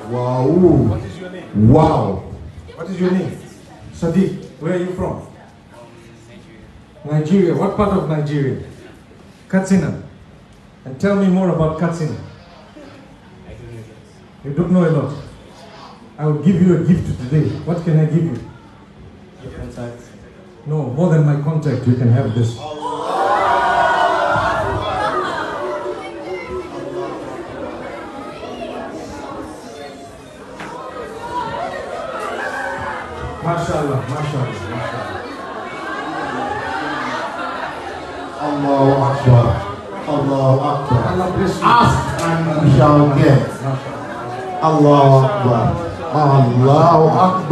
Wow. What is your name? Wow. What is your name? Sadiq. Where are you from? Nigeria. What part of Nigeria? Katsina. And tell me more about Katsina. You don't know a lot. I will give you a gift today. What can I give you? Your contact. No, more than my contact. You can have this. MashaAllah, MashaAllah, MashaAllah. Allahu Akbar. Allahu Akbar. Allah bless you. Ask and you shall get. MashaAllah. Allahu Akbar. Allahu Akbar.